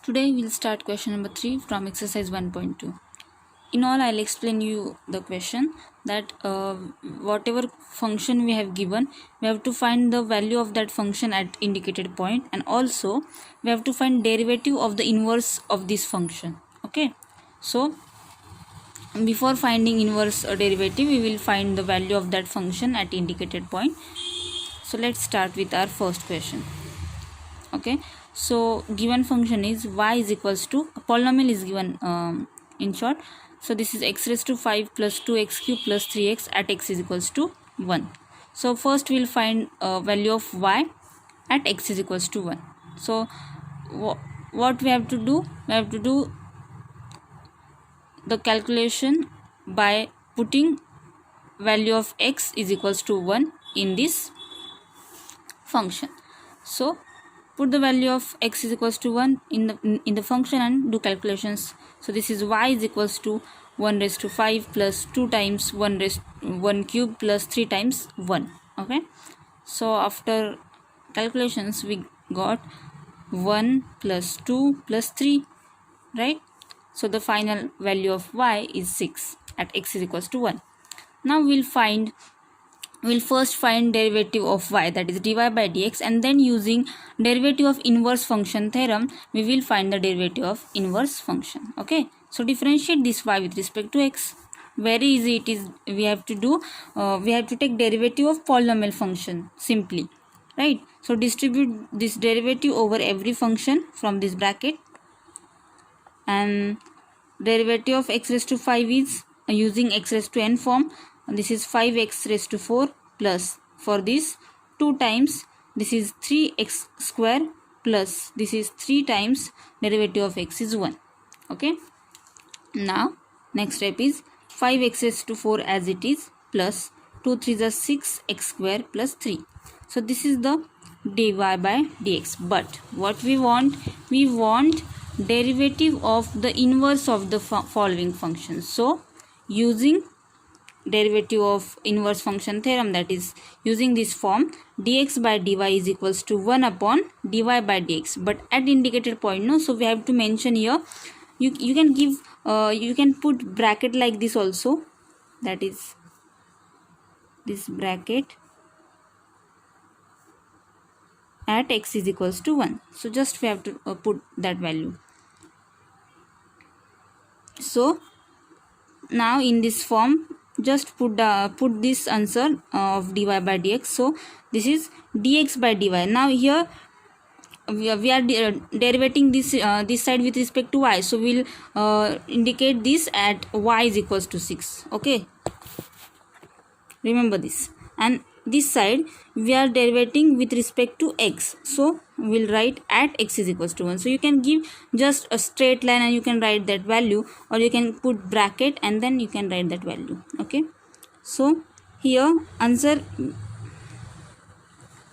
Today we'll start question number 3 from exercise 1.2. In all, I'll explain you the question that whatever function we have given, we have to find the value of that function at indicated point, and also we have to find derivative of the inverse of this function. Okay, so before finding inverse derivative, we will find the value of that function at indicated point. So let's start with our first question. Okay, so given function is y is equals to a polynomial is given in short. So this is x raised to 5 plus 2x cube plus 3x at x is equals to 1. So first we'll find value of y at x is equals to 1. So what we have to do, we have to do the calculation by putting value of x is equals to 1 in this function. So put the value of x is equals to 1 in the function and do calculations. So this is y is equals to 1 raised to 5 plus 2 times 1 cube plus 3 times 1. Okay, so after calculations we got 1 plus 2 plus 3, right? So the final value of y is 6 at x is equals to 1. Now we'll first find derivative of y, that is dy by dx, and then using derivative of inverse function theorem we will find the derivative of inverse function. Okay, so differentiate this y with respect to x. Very easy it is. We have to do we have to take derivative of polynomial function simply, right? So distribute this derivative over every function from this bracket, and derivative of x raised to 5 is using x raised to n form. This is 5x raised to 4 plus, for this 2 times, this is 3x square plus this is 3 times derivative of x is 1. Okay, now next step is 5x raised to 4 as it is plus 2 3s are 6x square plus 3. So this is the dy by dx, but what we want derivative of the inverse of the following functions. So using derivative of inverse function theorem, that is using this form, dx by dy is equals to 1 upon dy by dx, but at indicated point, no, so we have to mention here, you can give you can put bracket like this also, that is this bracket at x is equals to 1. So just we have to put that value. So now in this form just put this answer of dy by dx. So this is dx by dy. Now here we are derivating this this side with respect to y, so we'll indicate this at y is equals to 6. Okay, remember this. And this side we are derivating with respect to x, so we'll write at x is equals to 1. So you can give just a straight line and you can write that value, or you can put bracket and then you can write that value. Okay, so here answer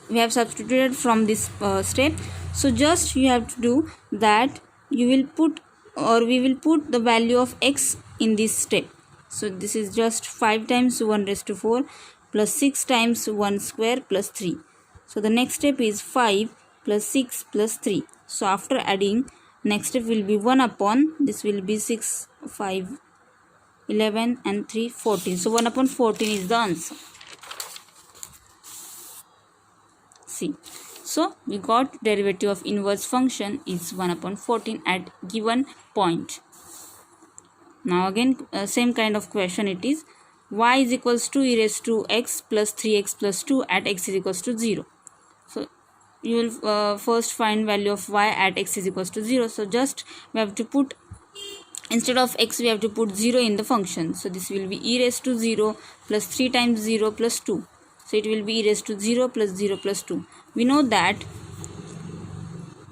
we have substituted from this step. So just you have to do that, you will put, or we will put the value of x in this step. So this is just 5 times 1 raised to 4 plus 6 times 1 square plus 3. So the next step is 5 plus 6 plus 3. So after adding, next step will be 1 upon, this will be 6, 5, 11 and 3, 14. So 1 upon 14 is the answer. See, so we got derivative of inverse function is 1 upon 14 at given point. Now again same kind of question it is, y is equals to e raised to x plus 3x plus 2 at x is equals to 0. So you will first find value of y at x is equals to 0. So just we have to put, instead of x we have to put 0 in the function. So this will be e raised to 0 plus 3 times 0 plus 2. So it will be e raised to 0 plus 0 plus 2. We know that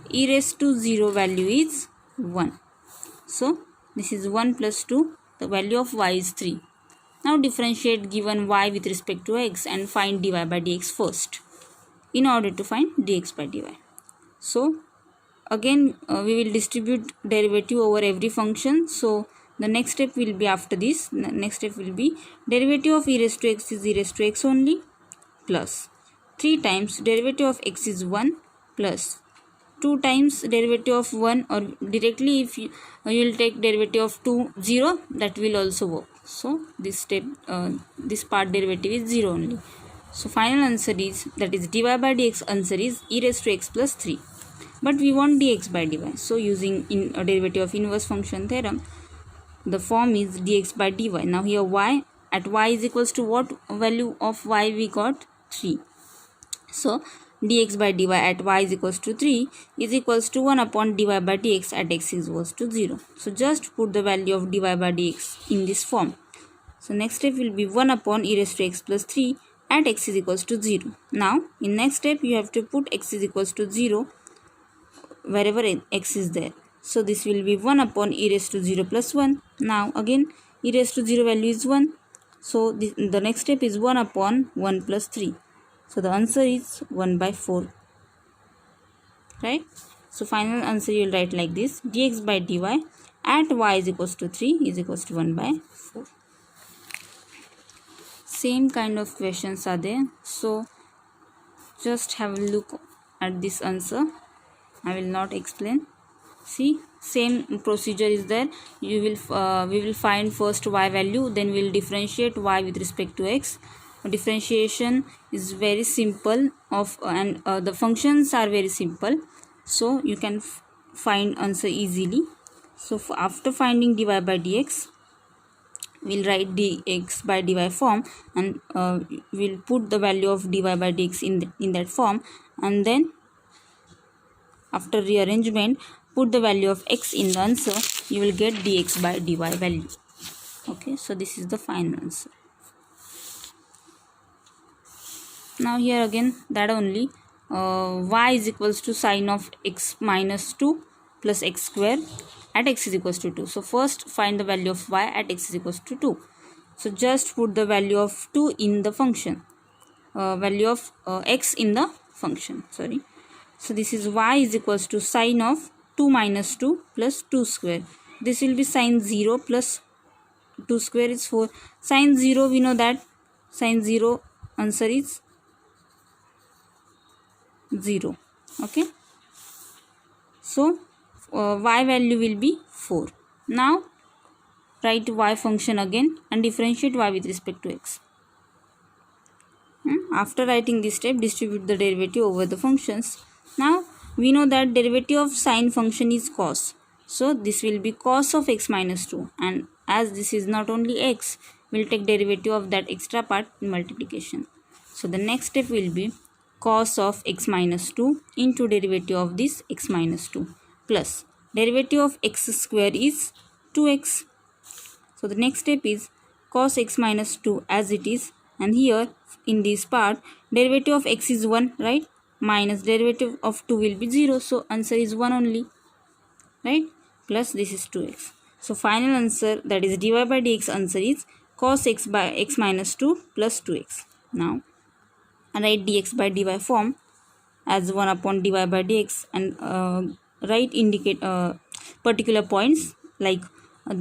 e raised to 0 value is 1. So this is 1 plus 2. The value of y is 3. Now differentiate given y with respect to x and find dy by dx first in order to find dx by dy. So again we will distribute derivative over every function. So the next step will be after this. The next step will be derivative of e raised to x is e raised to x only plus 3 times derivative of x is 1 plus 2 times derivative of 1, or directly if you will take derivative of 2 0, that will also work. So this step this part derivative is 0 only. So final answer is, that is dy by dx answer is e raised to x plus 3. But we want dx by dy, so using a derivative of inverse function theorem, the form is dx by dy. Now here y, at y is equals to what value of y we got? 3. So dx by dy at y is equals to 3 is equals to 1 upon dy by dx at x is equals to 0. So just put the value of dy by dx in this form. So next step will be 1 upon e raised to x plus 3 at x is equals to 0. Now in next step you have to put x is equals to 0 wherever x is there. So this will be 1 upon e raised to 0 plus 1. Now again e raised to 0 value is 1. So the next step is 1 upon 1 plus 3. So the answer is 1 by 4. Right? So final answer you will write like this: dx by dy at y is equals to 3 is equals to 1 by 4. Same kind of questions are there. So just have a look at this answer. I will not explain. See, same procedure is there. We will find first y value, then we will differentiate y with respect to x. Differentiation is very simple and the functions are very simple, so you can find answer easily. So after finding dy by dx, we'll write dx by dy form, and we'll put the value of dy by dx in that form, and then after rearrangement put the value of x in the answer. You will get dx by dy value. Okay, so this is the final answer. Now here again that only y is equals to sine of x minus 2 plus x square at x is equals to 2. So first find the value of y at x is equals to 2. So just put the value of 2 in the function, value of x in the function, sorry. So this is y is equals to sine of 2 minus 2 plus 2 square. This will be sine 0 plus 2 square is 4. Sine 0, we know that sine 0 answer is 0. Okay. So y value will be 4. Now write y function again and differentiate y with respect to x. After writing this step, distribute the derivative over the functions. Now we know that derivative of sine function is cos. So this will be cos of x minus 2, and as this is not only x, we will take derivative of that extra part in multiplication. So the next step will be cos of x minus 2 into derivative of this x minus 2 plus derivative of x square is 2x. So the next step is cos x minus 2 as it is, and here in this part derivative of x is 1, right, minus derivative of 2 will be 0, so answer is 1 only, right, plus this is 2x. So final answer, that is dy by dx answer is cos x by x minus 2 plus 2x. Now write dx by dy form as 1 upon dy by dx, and write indicate particular points, like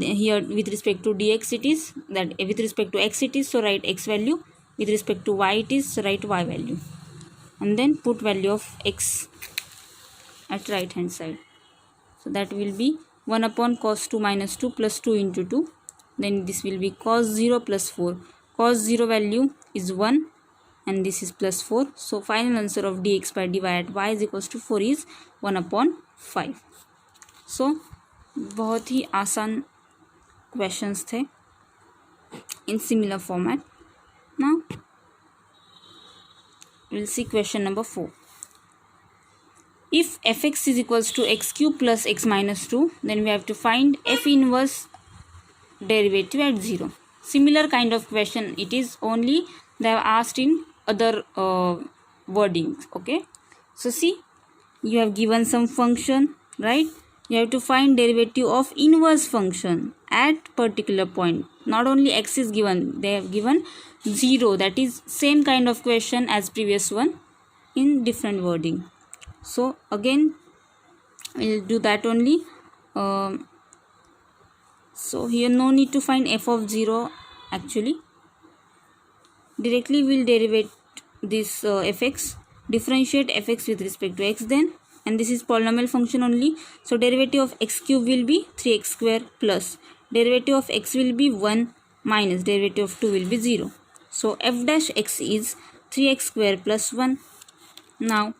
here with respect to dx it is, that with respect to x it is, so write x value, with respect to y it is, so write y value, and then put value of x at right hand side. So that will be 1 upon cos 2 minus 2 plus 2 into 2, then this will be cos 0 plus 4. Cos 0 value is 1 and this is plus 4. So final answer of dx by dy at y is equals to 4 is 1 upon 5. So बहुत ही आसान questions थे in similar format. Now we'll see question number 4. If fx is equals to x cube plus x minus 2, then we have to find f inverse derivative at 0. Similar kind of question it is, only they have asked in other wordings. Okay, so see, you have given some function, right? You have to find derivative of inverse function at particular point. Not only x is given, they have given 0. That is same kind of question as previous one in different wording. So again we'll do that only. So here no need to find f of 0 actually. Directly we'll derivate this fx, differentiate fx with respect to x, then and this is polynomial function only. So derivative of x cube will be 3x square plus derivative of x will be 1 minus derivative of 2 will be 0. So f dash x is 3x square plus 1. Now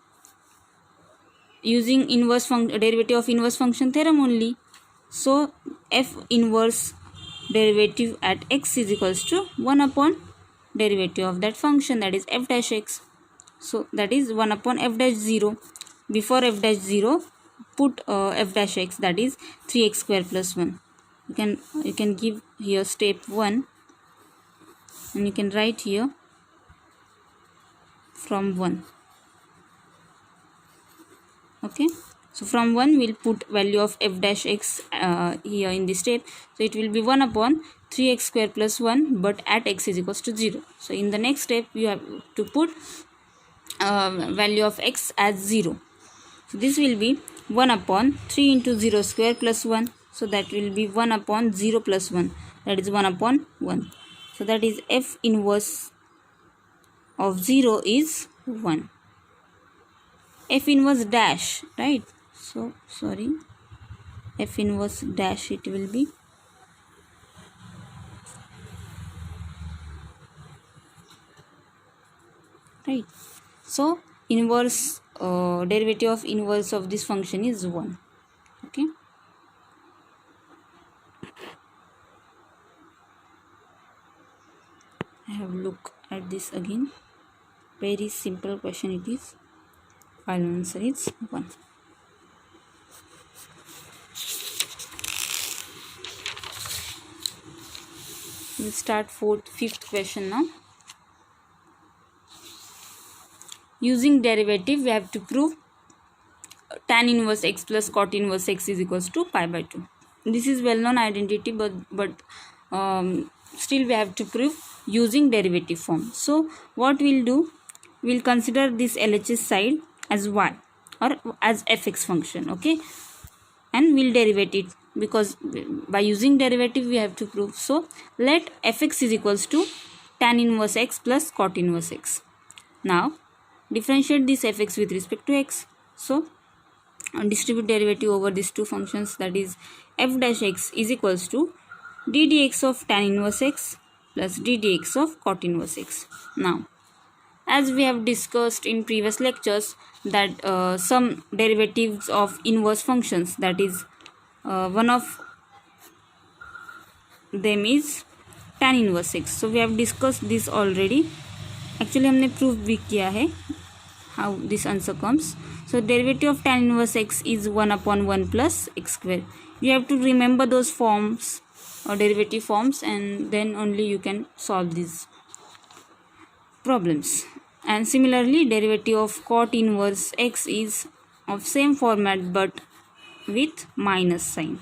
using derivative of inverse function theorem only. So f inverse derivative at x is equals to 1 upon derivative of that function, that is f dash x. So that is 1 upon f dash 0. Before f dash 0 put f dash x, that is 3x square plus 1. You can give here step 1 and you can write here from 1. Okay, so from 1 we'll put value of f dash x here in this step. So it will be 1 upon 3x square plus 1, but at x is equals to 0. So in the next step you have to put value of x as 0. So this will be 1 upon 3 into 0 square plus 1. So that will be 1 upon 0 plus 1, that is 1 upon 1. So that is f inverse of 0 is 1. F inverse dash, right? So sorry, f inverse dash it will be right. So inverse derivative of inverse of this function is 1. Okay, I have look at this again. Very simple question it is. Final answer is 1. We'll start fifth question now. Using derivative we have to prove tan inverse x plus cot inverse x is equals to pi by 2. This is well known identity, but still we have to prove using derivative form. So what we'll do, we'll consider this LHS side as y or as fx function. Okay, and we'll derivate it because by using derivative we have to prove. So let fx is equals to tan inverse x plus cot inverse x. Now differentiate this fx with respect to x. So distribute derivative over these two functions, that is f dash x is equals to d dx of tan inverse x plus d dx of cot inverse x. Now as we have discussed in previous lectures that some derivatives of inverse functions, that is one of them is tan inverse x. So we have discussed this already. Actually हमने prove भी किया है how this answer comes. So derivative of tan inverse x is 1 upon 1 plus x square. You have to remember those forms or derivative forms, and then only you can solve these problems. And similarly derivative of cot inverse x is of same format but with minus sign,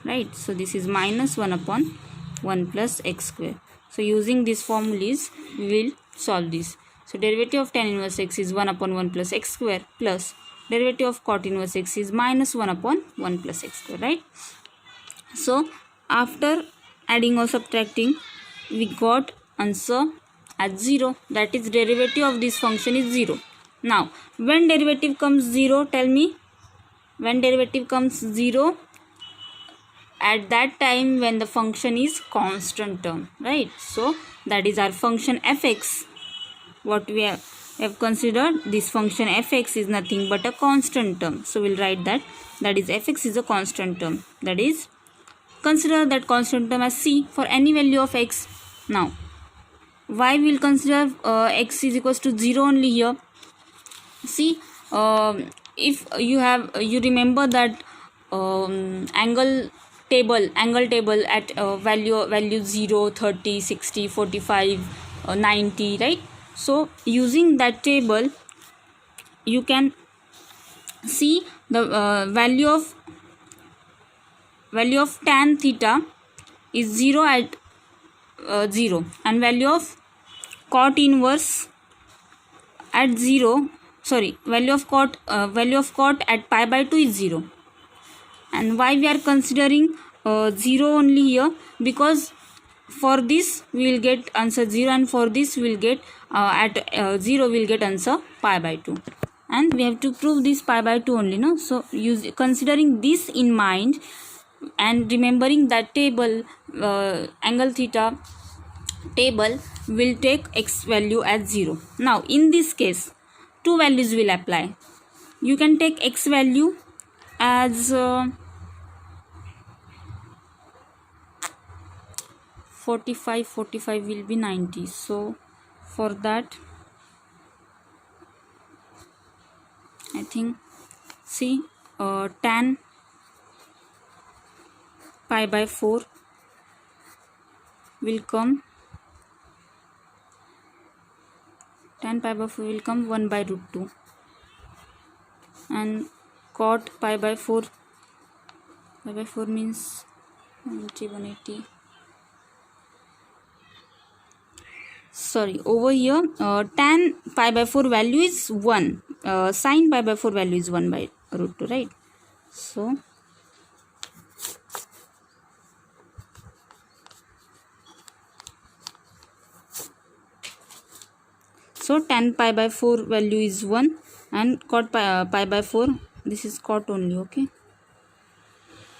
right? So this is minus 1 upon 1 plus x square. So using these formulas we will solve this. So derivative of tan inverse x is 1 upon 1 plus x square plus derivative of cot inverse x is minus 1 upon 1 plus x square, right? So after adding or subtracting we got answer at 0, that is derivative of this function is 0. Now when derivative comes 0, tell me, when derivative comes 0, at that time when the function is constant term, right? So that is our function fx. What we have considered, this function fx is nothing but a constant term. So we'll write that is fx is a constant term, that is consider that constant term as c for any value of x. Now why we'll consider x is equals to 0 only here. See, if you remember that angle table at value 0, 30, 60, 45, 90, right? So using that table you can see the value of tan theta is 0 at 0, and value of cot inverse at 0, sorry, value of cot at pi by 2 is 0. And why we are considering 0 only here? Because for this we will get answer 0, and for this we will get at 0 we will get answer pi by 2. and we have to prove this pi by 2 only, no? So considering this in mind and remembering that table, angle theta table will take x value as 0. Now in this case two values will apply. You can take x value as 45 will be 90. So for that I think see tan pi by 4 will come, tan pi by 4 will come 1 by root 2, and cot pi by 4 means 90, 180. Sorry, over here tan pi by 4 value is 1, sin pi by 4 value is 1 by root 2, right? So tan pi by 4 value is 1 and cot pi by 4, this is cot only, okay?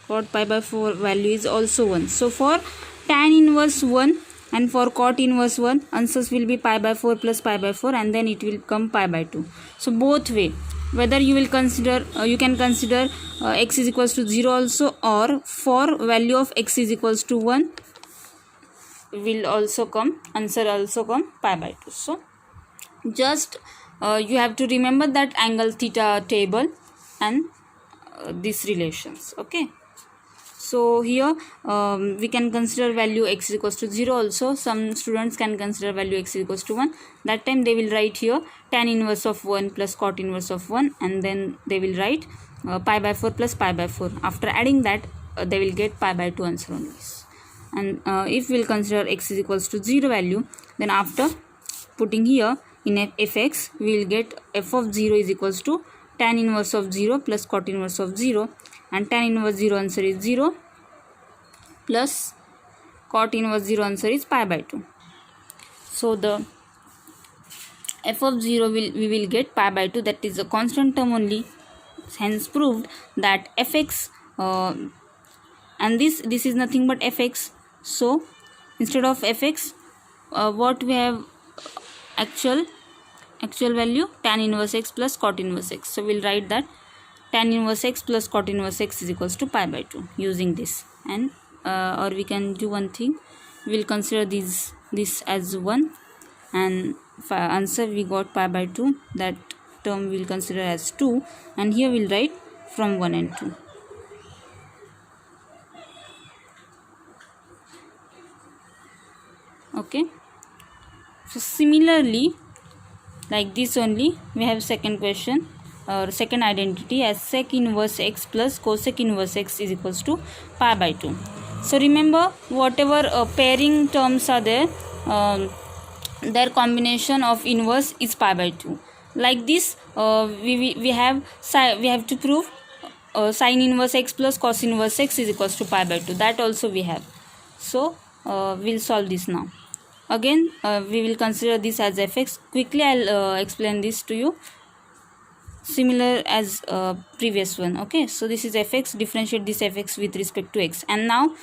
Cot pi by 4 value is also 1. So for tan inverse 1 and for cot inverse 1, answers will be pi by 4 plus pi by 4, and then it will come pi by 2. So both way, whether you will consider, you can consider x is equals to 0 also, or for value of x is equals to 1 will also come, answer also come pi by 2. So just you have to remember that angle theta table and these relations, okay? So here we can consider value x is equals to 0 also. Some students can consider value x is equals to 1. That time they will write here tan inverse of 1 plus cot inverse of 1, and then they will write pi by 4 plus pi by 4. After adding that they will get pi by 2 answer only. And if we will consider x is equals to 0 value, then after putting here in fx we will get f of 0 is equals to tan inverse of 0 plus cot inverse of 0, and tan inverse 0 answer is 0 plus cot inverse 0 answer is pi by 2. So the f of 0 we will get pi by 2, that is a constant term only, hence proved that fx and this is nothing but fx. So instead of fx what we have, actual value tan inverse x plus cot inverse x. So we'll write that tan inverse x plus cot inverse x is equals to pi by 2 using this. And or we can do one thing, we'll consider this as 1, and for answer we got pi by 2, that term we'll consider as 2, and here we'll write from 1 and 2. Okay, so similarly like this only we have second question or second identity as sec inverse x plus cosec inverse x is equals to pi by 2. So remember, whatever pairing terms are there, their combination of inverse is pi by 2. Like this we have to prove sin inverse x plus cos inverse x is equals to pi by 2, that also we have. So we'll solve this now. Again we will consider this as fx. Quickly I'll explain this to you, similar as previous one. Okay, so this is fx, differentiate this fx with respect to x, and now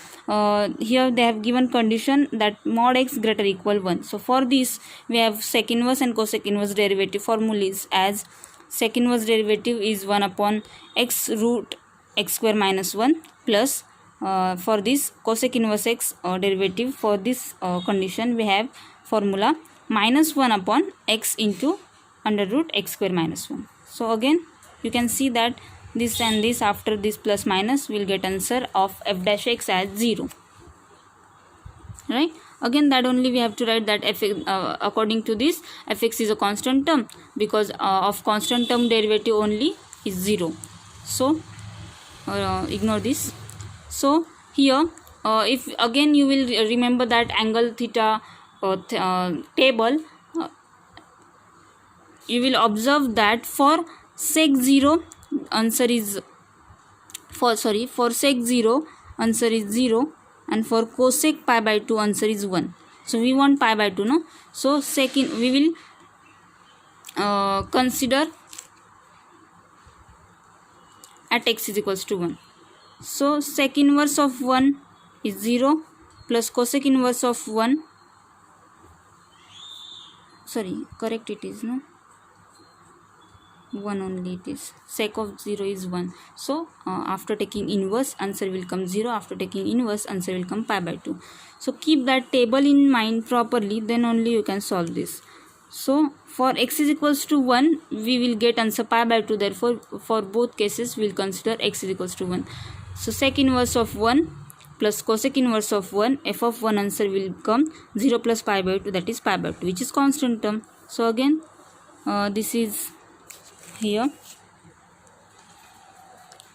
here they have given condition that mod x greater equal 1. So for this we have sec inverse and cosec inverse derivative formulas as sec inverse derivative is 1 upon x root x square minus 1 plus for this cosec inverse x derivative, for this condition we have formula minus 1 upon x into under root x square minus 1. So again you can see that this and this, after this plus minus will get answer of f dash x as 0, right? Again that only we have to write that f according to this fx is a constant term, because of constant term derivative only is 0. So ignore this. So here if again you will remember that angle theta table, you will observe that for sec 0 answer is for sec 0 answer is 0, and for cosec pi by 2 answer is 1. So we want pi by 2, no? So second we will consider at x is equals to 1. So sec inverse of 1 is 0 plus cosec inverse of 1, sorry, correct it is, no, 1 only it is. Sec of 0 is 1. So after taking inverse, answer will come 0. After taking inverse, answer will come pi by 2. So keep that table in mind properly, then only you can solve this. So for x is equals to 1, we will get answer pi by 2. Therefore for both cases we will consider x is equals to 1. So sec inverse of 1 plus cosec inverse of 1, f of 1 answer will come 0 plus pi by 2, that is pi by 2, which is constant term. So again this is here,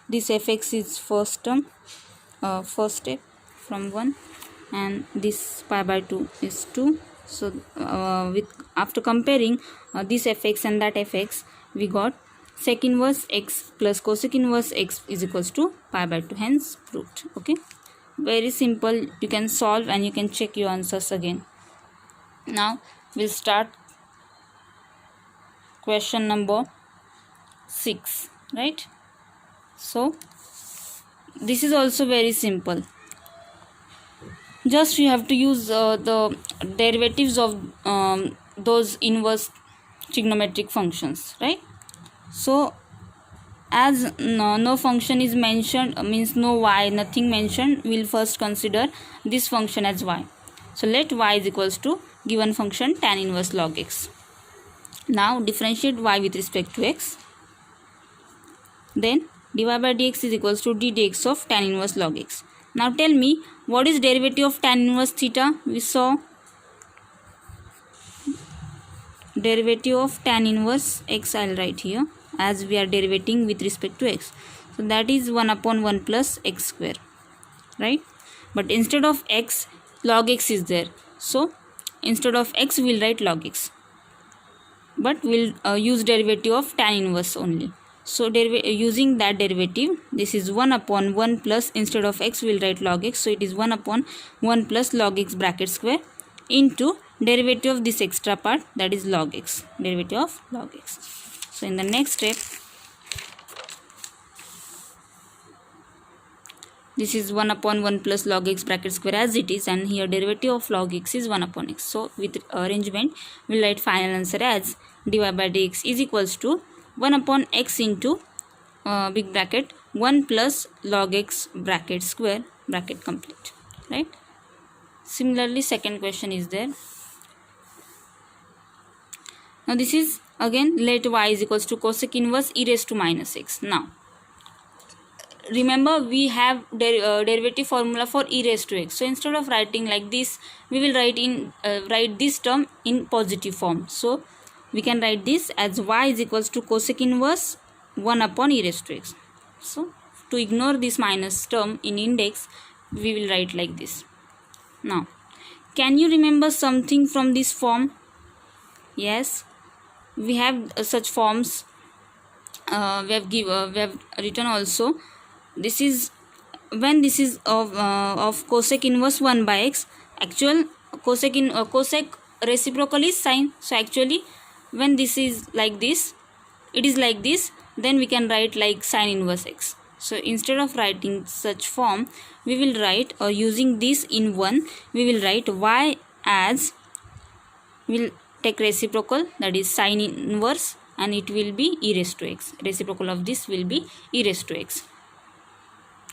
this fx is first term, first step from 1, and this pi by 2 is 2. So with after comparing this fx and that fx, we got sec inverse x plus cosec inverse x is equals to pi by 2, hence proved. Okay, very simple. You can solve and you can check your answers again. Now we'll start question number 6, right? So this is also very simple. Just you have to use the derivatives of those inverse trigonometric functions, right? So as no function is mentioned, means no y, nothing mentioned, we'll first consider this function as y. So let y is equals to given function tan inverse log x. Now differentiate y with respect to x. Then dy by dx is equals to d dx of tan inverse log x. Now tell me, what is derivative of tan inverse theta? We saw derivative of tan inverse x, I will write here, as we are derivating with respect to x. So that is 1 upon 1 plus x square, right? But instead of x, log x is there. So instead of x, we will write log x. But we will use derivative of tan inverse only. So using that derivative, this is 1 upon 1 plus, instead of x we will write log x. So it is 1 upon 1 plus log x bracket square into derivative of this extra part, that is log x, derivative of log x. So in the next step, this is 1 upon 1 plus log x bracket square as it is, and here derivative of log x is 1 upon x. So with arrangement, we will write final answer as dy by dx is equals to 1 upon x into big bracket 1 plus log x bracket square bracket complete, right? Similarly, second question is there. Now this is again, let y is equals to cosec inverse e raised to minus x. Now remember, we have derivative formula for e raised to x. So instead of writing like this, we will write this term in positive form. So we can write this as y is equals to cosec inverse 1 upon e raised to x. So to ignore this minus term in index, we will write like this. Now can you remember something from this form? Yes, we have such forms. We have written also. This is when this is of cosec inverse 1 by x. Actual cosec reciprocal is sine. So actually when this is like this, it is like this, then we can write like sine inverse x. So instead of writing such form, we will write, or using this in 1, we will write y as, we'll take reciprocal, that is sine inverse, and it will be e raised to x. Reciprocal of this will be e raised to x.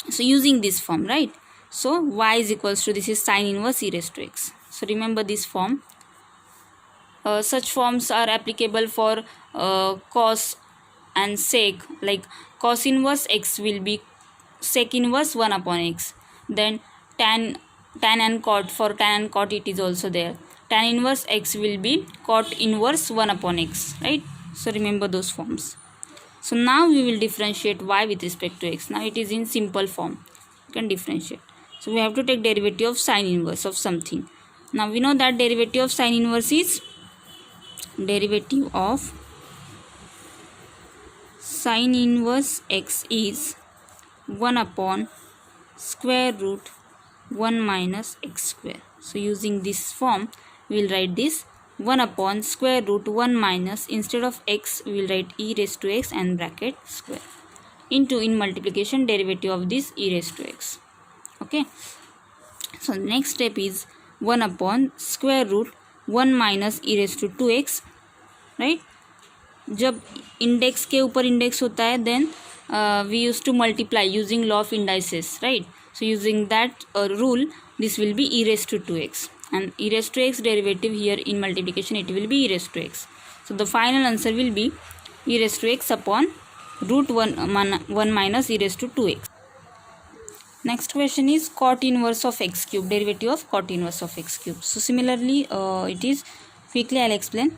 So using this form, right? So y is equals to, this is sine inverse e raised to x. So remember this form. Such forms are applicable for cos and sec. Like cos inverse x will be sec inverse 1 upon x. Then tan and cot, for tan and cot it is also there. Tan inverse x will be cot inverse 1 upon x, right? So remember those forms. So now we will differentiate y with respect to x. Now it is in simple form. You can differentiate. So we have to take derivative of sine inverse of something. Now we know that derivative of sine inverse is derivative of sine inverse x is 1 upon square root 1 minus x square. So using this form, we will write this 1 upon square root 1 minus, instead of x we will write e raised to x and bracket square, into, in multiplication, derivative of this e raised to x. Okay, so next step is 1 upon square root 1 minus e raised to 2x, right? जब index के ऊपर index होता है then we use to multiply using law of indices, right? So using that rule this will be e raised to 2x, and e raised to x derivative here in multiplication it will be e raised to x. So the final answer will be e raised to x upon root 1 minus e raised to 2x. Next question is cot inverse of x cube, derivative of cot inverse of x cube. So similarly it is, quickly I'll explain.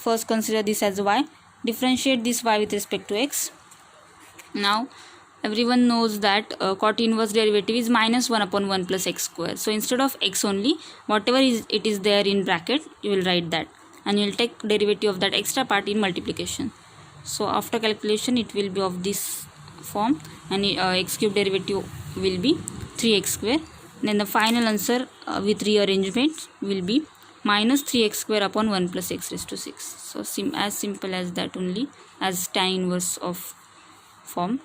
First consider this as y, differentiate this y with respect to x. Now everyone knows that cot inverse derivative is minus 1 upon 1 plus x square. So instead of x only, whatever it is there in bracket, you will write that, and you will take derivative of that extra part in multiplication. So after calculation it will be of this form, and x cube derivative will be 3x square. Then the final answer with rearrangement will be minus 3x square upon 1 plus x raised to 6. So as simple as that only, as tan inverse of form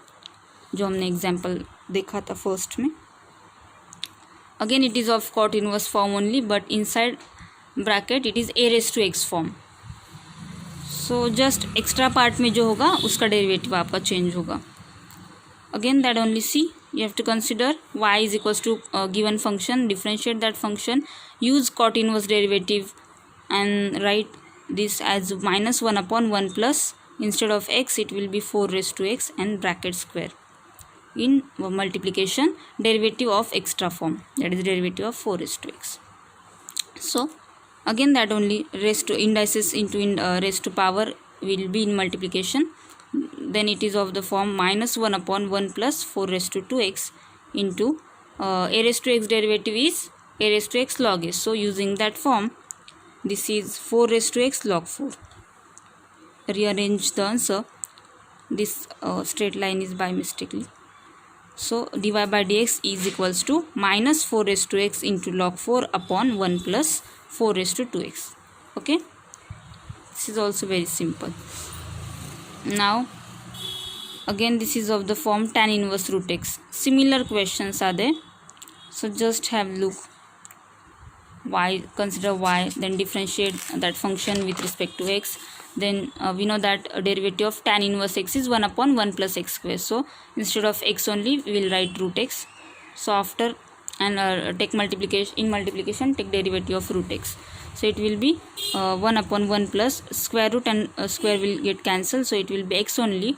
जो हमने example देखा था first में. Again it is of cot inverse form only, but inside bracket it is a raise to x form. So just extra part में जो होगा उसका derivative आपका चेंज होगा. Again that only see, you have to consider y is equals to given function, differentiate that function, use cot inverse derivative and write this as minus 1 upon 1 plus, instead of x it will be 4 raised to x and bracket square. In multiplication, derivative of extra form, that is derivative of 4 raised to x. So again that only, raised to indices into raised to power will be in multiplication. Then it is of the form minus 1 upon 1 plus 4 raised to 2x into a raised to x derivative is a raised to x log s. So using that form, this is 4 raised to x log 4. Rearrange the answer. This straight line is by mistakenly. So dy by dx is equals to minus 4 raised to x into log 4 upon 1 plus 4 raised to 2x. Okay, this is also very simple. Now again this is of the form tan inverse root x. Similar questions are there, so just have look. Y, consider y, then differentiate that function with respect to x. Then we know that derivative of tan inverse x is 1 upon 1 plus x square. So instead of x only we will write root x. So after and take multiplication, in multiplication take derivative of root x. So it will be 1 upon 1 plus square root, and square will get cancelled, so it will be x only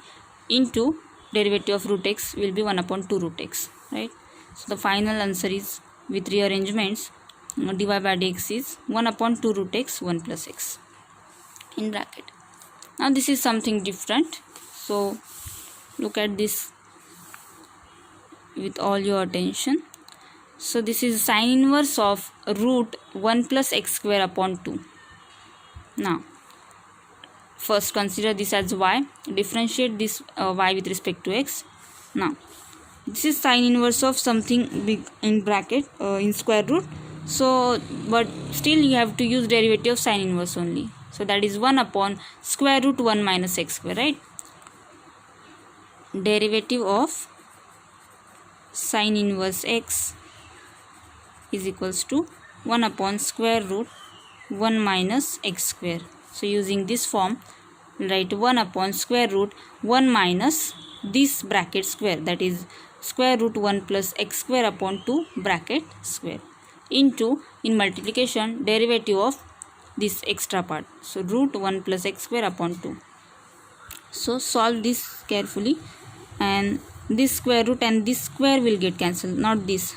into derivative of root x will be 1 upon 2 root x, right? So the final answer is, with rearrangements, dy by dx is 1 upon 2 root x 1 plus x in bracket. Now this is something different, so look at this with all your attention. So this is sin inverse of root 1 plus x square upon 2. Now first consider this as y, differentiate this y with respect to x. Now this is sin inverse of something big in bracket in square root, so but still you have to use derivative of sin inverse only. So that is 1 upon square root 1 minus x square, right? Derivative of sin inverse x is equals to 1 upon square root 1 minus x square. So using this form, write 1 upon square root 1 minus this bracket square, that is square root 1 plus x square upon 2 bracket square, into, in multiplication, derivative of this extra part, so root 1 plus x square upon 2. So solve this carefully, and this square root and this square will get cancelled, not this,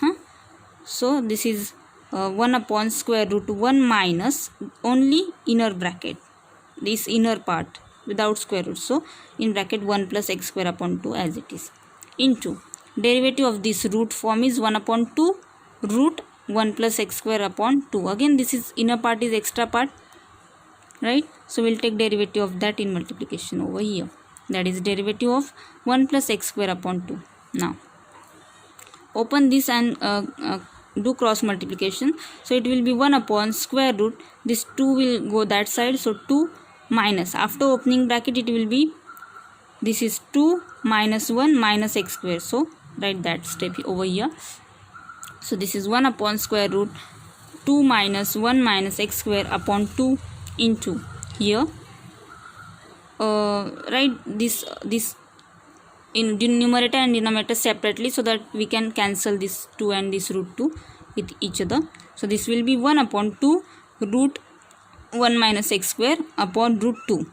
so this is 1 upon square root 1 minus only inner bracket, this inner part without square root, so in bracket 1 plus x square upon 2 as it is, into derivative of this root form is 1 upon 2 root 1 plus x square upon 2. Again this is inner part is extra part, right? So we'll take derivative of that in multiplication over here, that is derivative of 1 plus x square upon 2. Now open this and do cross multiplication, so it will be 1 upon square root, this 2 will go that side, so 2 minus, after opening bracket it will be this is 2 minus 1 minus x square. So write that step over here. So this is 1 upon square root 2 minus 1 minus x square upon 2 into here. Write this in numerator and denominator separately so that we can cancel this 2 and this root 2 with each other. So this will be 1 upon 2 root 1 minus x square upon root 2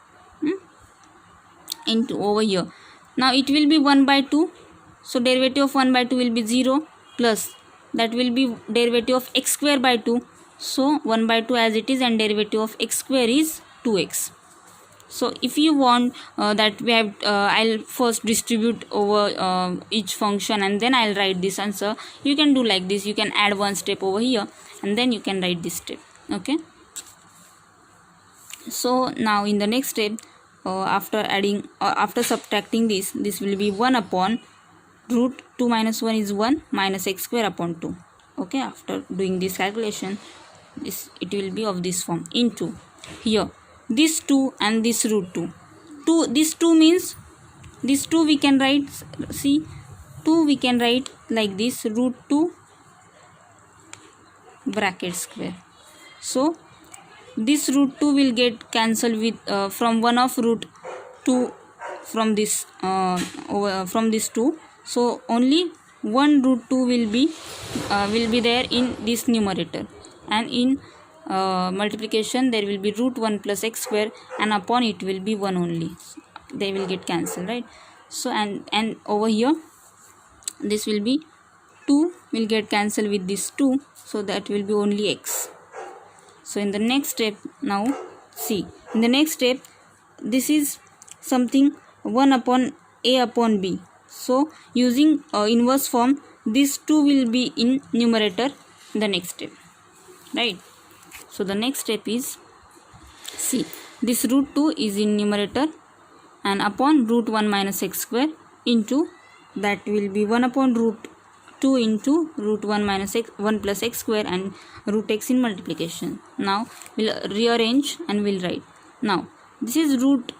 into over here. Now it will be 1 by 2. So derivative of 1 by 2 will be 0 plus that will be derivative of x square by 2. So 1 by 2 as it is, and derivative of x square is 2x. So if you want that we have I'll first distribute over each function and then I'll write this answer. You can do like this. You can add one step over here and then you can write this step. Okay. So now in the next step, after subtracting this will be 1 upon root 2 minus 1 is 1 minus x square upon 2. Okay, after doing this calculation, it will be of this form into here this 2 and this root 2. This 2 means this 2 we can write, see, 2 we can write like this, root 2 bracket square. So this root 2 will get cancelled with from 1 of root 2 from this from this 2. So only 1 root 2 will be there in this numerator, and in multiplication there will be root 1 plus x square, and upon it will be 1 only. They will get cancelled, right? So and over here this will be 2 will get cancelled with this 2, so that will be only x. So in the next step, now see, in the next step this is something 1 upon a upon b. So using inverse form, this 2 will be in numerator in the next step, right? So the next step is, see, this root 2 is in numerator and upon root 1 minus x square into that will be 1 upon root 2 into root 1 minus x 1 plus x square and root x in multiplication. Now we'll rearrange and we'll write. Now this is root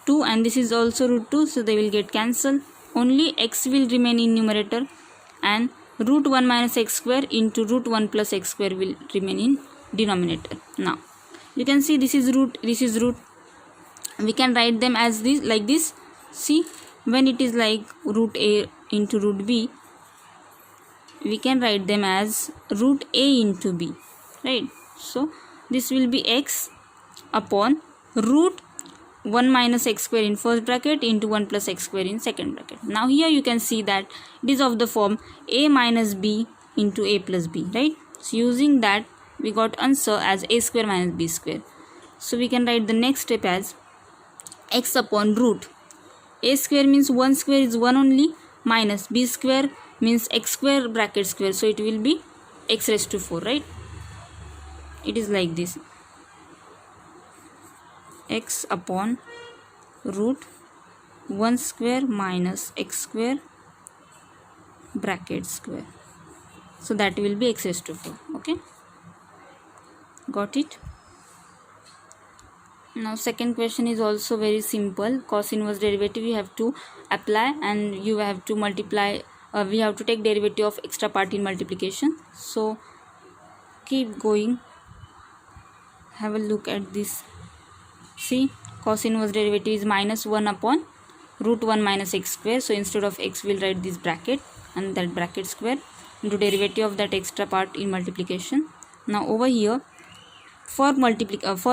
2 and this is also root 2, so they will get cancelled. Only x will remain in numerator and root 1 minus x square into root 1 plus x square will remain in denominator. Now you can see this is root, this is root. We can write them as this, like this. See, when it is like root a into root b, we can write them as root a into b, right? So this will be x upon root 1 minus x square in first bracket into 1 plus x square in second bracket. Now here you can see that it is of the form a minus b into a plus b, right? So using that we got answer as a square minus b square. So we can write the next step as x upon root a square means 1 square is 1 only, minus b square means x square bracket square, so it will be x raised to 4, right? It is like this, x upon root 1 square minus x square bracket square, so that will be x raised to 4. Okay, got it? Now second question is also very simple. Cos inverse derivative you have to apply and you have to multiply, we have to take derivative of extra part in multiplication. So keep going, have a look at this. See, cos inverse derivative is minus 1 upon root 1 minus x square. So instead of x we'll write this bracket and that bracket square into derivative of that extra part in multiplication. Now over here for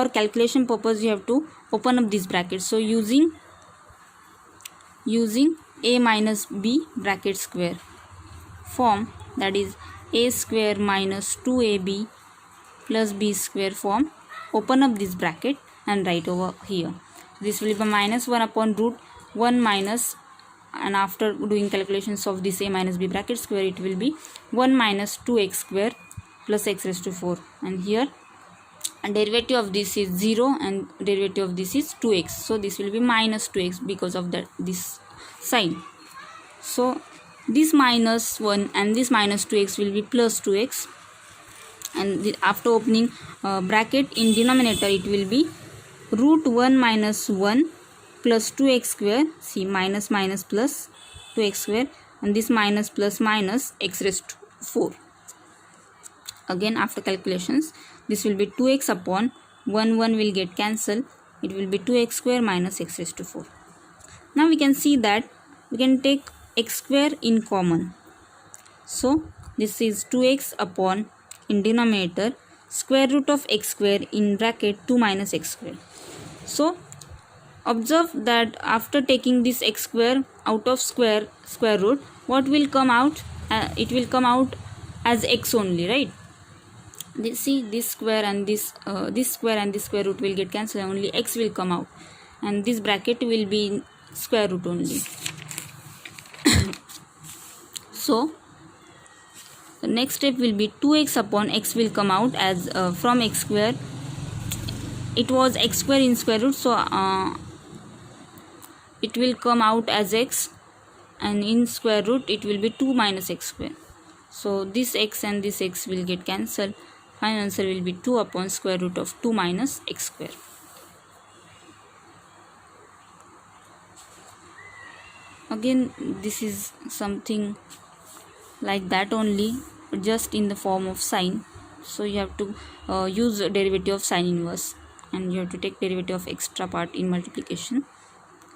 calculation purpose you have to open up this bracket. So using a minus b bracket square form, that is a square minus 2ab plus b square form, open up this bracket and write over here. This will be minus 1 upon root 1 minus, and after doing calculations of this a minus b bracket square it will be 1 minus 2x square plus x raised to 4, and here and derivative of this is 0 and derivative of this is 2x, so this will be minus 2x because of that this sign. So this minus 1 and this minus 2x will be plus 2x, and after opening bracket in denominator it will be root 1 minus 1 plus 2x square, see minus minus plus 2x square, and this minus plus minus x raised to 4. Again after calculations, this will be 2x upon 1 will get cancelled. It will be 2x square minus x raised to 4. Now we can see that we can take x square in common. So this is 2x upon, in denominator, square root of x square in bracket 2 minus x square. So observe that after taking this x square out of square root, what will come out? It will come out as x only, right? See, this square and this square and this square root will get cancelled, only x will come out, and this bracket will be in square root only. So the next step will be 2x upon x will come out as from x square. It was x square in square root, so it will come out as x, and in square root it will be 2 minus x square. So this x and this x will get cancelled. Final answer will be 2 upon square root of 2 minus x square. Again, this is something like that only, just in the form of sine. So you have to use derivative of sine inverse, and you have to take derivative of extra part in multiplication,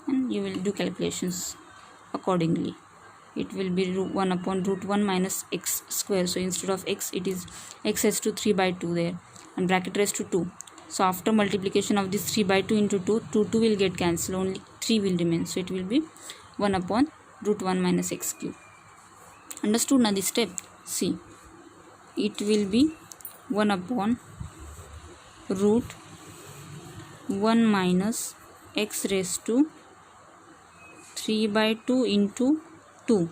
and you will do calculations accordingly. It will be 1 upon root 1 minus x square. So instead of x, it is x raised to 3 by 2 there, and bracket raised to 2. So after multiplication of this 3 by 2 into 2, 2 will get cancelled, only 3 will remain. So it will be 1 upon root 1 minus x cube. Understood now this step? See, it will be 1 upon root 1 minus x raised to 3 by 2 into 2.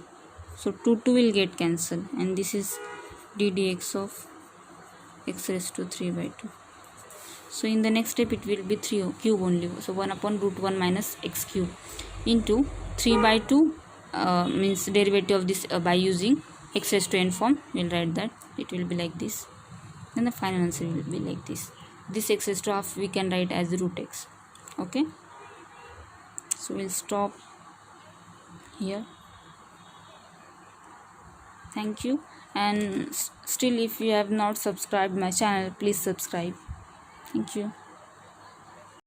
So 2 will get cancelled, and this is ddx of x raised to 3 by 2. So in the next step it will be 3 cube only. So 1 upon root 1 minus x cube into 3 by 2 means derivative of this by using x raised to n form. We'll write that. It will be like this. Then the final answer will be like this. This x raised to half we can write as root x. Okay. So we'll stop here. Thank you, and still if you have not subscribed my channel, please subscribe. Thank you.